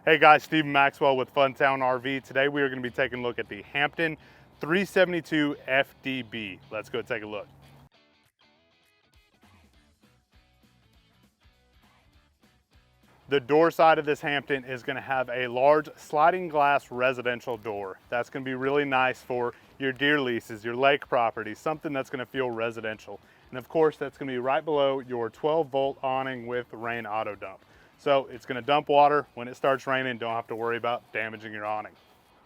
Hey guys, Stephen Maxwell with Funtown RV. Today we are going to be taking a look at the Hampton 372 FDB. Let's go take a look. The door side of this Hampton is going to have a large sliding glass residential door. That's going to be really nice for your deer leases, your lake property, something that's going to feel residential. And of course, that's going to be right below your 12-volt awning with rain auto dump. So it's going to dump water when it starts raining. Don't have to worry about damaging your awning.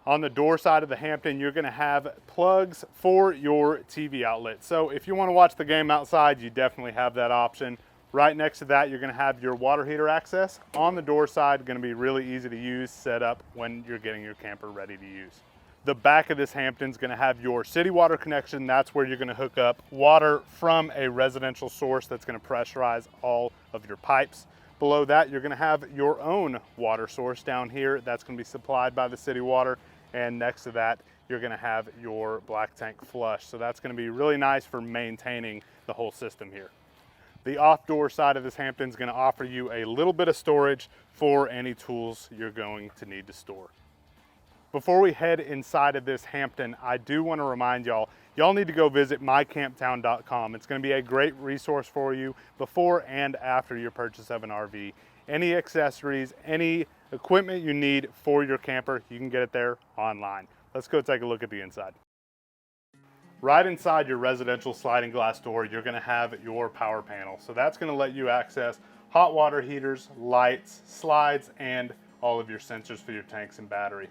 On the door side of the Hampton, you're going to have plugs for your TV outlet. So if you want to watch the game outside, you definitely have that option. Right next to that, you're going to have your water heater access. On the door side, going to be really easy to use, set up when you're getting your camper ready to use. The back of this Hampton is going to have your city water connection. That's where you're going to hook up water from a residential source that's going to pressurize all of your pipes. Below that, you're going to have your own water source down here. That's going to be supplied by the city water. And next to that, you're going to have your black tank flush. So that's going to be really nice for maintaining the whole system here. The off-door side of this Hampton is going to offer you a little bit of storage for any tools you're going to need to store. Before we head inside of this Hampton, I do want to remind y'all need to go visit mycamptown.com. It's going to be a great resource for you before and after your purchase of an RV. Any accessories, any equipment you need for your camper, you can get it there online. Let's go take a look at the inside. Right inside your residential sliding glass door, you're going to have your power panel. So that's going to let you access hot water heaters, lights, slides, and all of your sensors for your tanks and battery.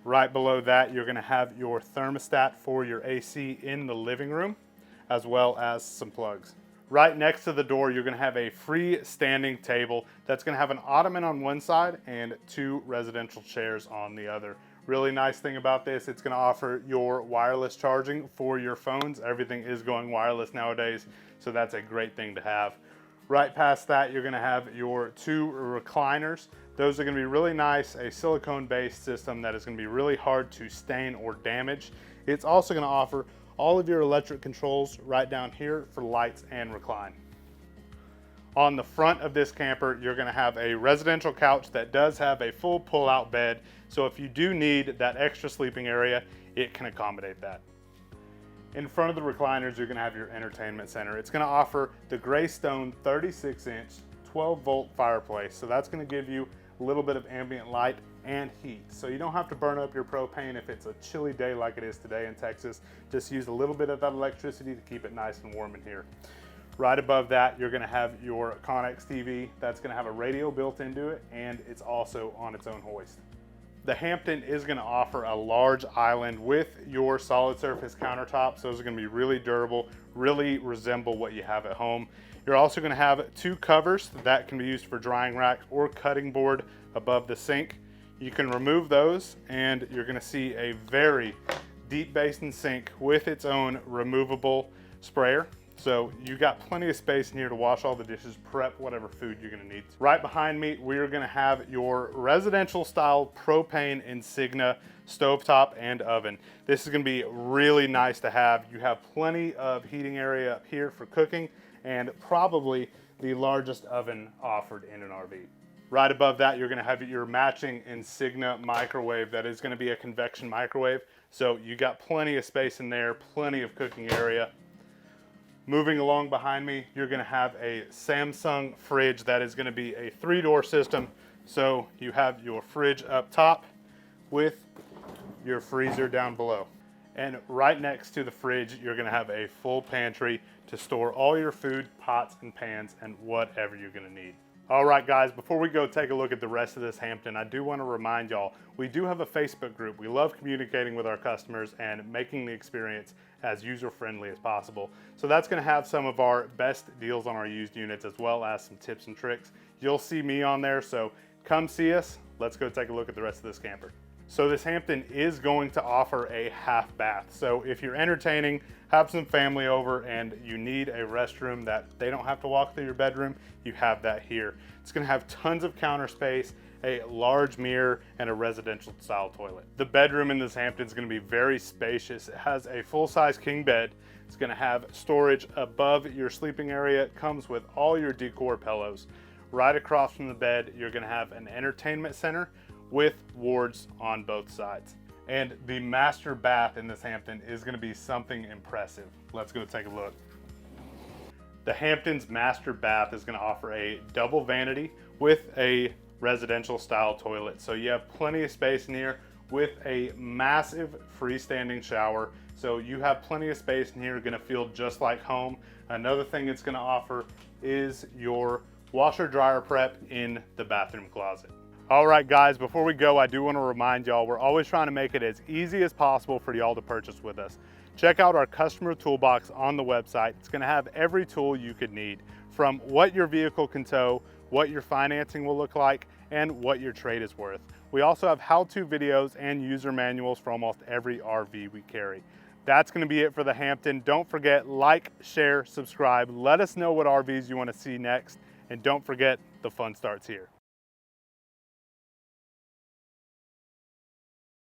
Right below that, you're going to have your thermostat for your AC in the living room, as well as some plugs. Right next to the door, you're going to have a freestanding table that's going to have an ottoman on one side and two residential chairs on the other. Really nice thing about this, it's going to offer your wireless charging for your phones. Everything is going wireless nowadays, so that's a great thing to have. Right past that, you're going to have your two recliners. Those are going to be really nice, a silicone-based system that is going to be really hard to stain or damage. It's also going to offer all of your electric controls right down here for lights and recline. On the front of this camper, you're going to have a residential couch that does have a full pull-out bed. So if you do need that extra sleeping area, it can accommodate that. In front of the recliners, you're going to have your entertainment center. It's going to offer the Greystone 36-inch 12-volt fireplace. So that's going to give you a little bit of ambient light and heat. So you don't have to burn up your propane if it's a chilly day like it is today in Texas. Just use a little bit of that electricity to keep it nice and warm in here. Right above that, you're going to have your Connex TV. That's going to have a radio built into it, and it's also on its own hoist. The Hampton is going to offer a large island with your solid surface countertops. Those are going to be really durable, really resemble what you have at home. You're also going to have two covers that can be used for drying rack or cutting board above the sink. You can remove those, and you're going to see a very deep basin sink with its own removable sprayer. So you got plenty of space in here to wash all the dishes, prep whatever food you're gonna need. Right behind me, we are gonna have your residential style propane Insignia stovetop and oven. This is gonna be really nice to have. You have plenty of heating area up here for cooking and probably the largest oven offered in an RV. Right above that, you're gonna have your matching Insignia microwave. That is gonna be a convection microwave. So you got plenty of space in there, plenty of cooking area. Moving along behind me, you're going to have a Samsung fridge that is going to be a 3-door system. So you have your fridge up top with your freezer down below. And right next to the fridge, you're going to have a full pantry to store all your food, pots and pans, and whatever you're going to need. All right, guys, before we go take a look at the rest of this Hampton, I do want to remind y'all, we do have a Facebook group. We love communicating with our customers and making the experience as user-friendly as possible. So that's going to have some of our best deals on our used units, as well as some tips and tricks. You'll see me on there, so come see us. Let's go take a look at the rest of this camper. So this Hampton is going to offer a half bath. So if you're entertaining, have some family over, and you need a restroom that they don't have to walk through your bedroom, you have that here. It's going to have tons of counter space, a large mirror, and a residential style toilet. The bedroom in this Hampton is going to be very spacious. It has a full-size king bed. It's going to have storage above your sleeping area. It comes with all your decor pillows. right across from the bed, you're gonna have an entertainment center with wards on both sides. And the master bath in this Hampton is gonna be something impressive. Let's go take a look. The Hampton's master bath is gonna offer a double vanity with a residential style toilet. So you have plenty of space in here with a massive freestanding shower. So you have plenty of space in here, gonna feel just like home. Another thing it's gonna offer is your washer dryer prep in the bathroom closet. All right guys, before we go, I do wanna remind y'all, we're always trying to make it as easy as possible for y'all to purchase with us. Check out our customer toolbox on the website. It's gonna have every tool you could need, from what your vehicle can tow, what your financing will look like, and what your trade is worth. We also have how-to videos and user manuals for almost every RV we carry. That's gonna be it for the Hampton. Don't forget, like, share, subscribe. Let us know what RVs you wanna see next, and don't forget, the fun starts here.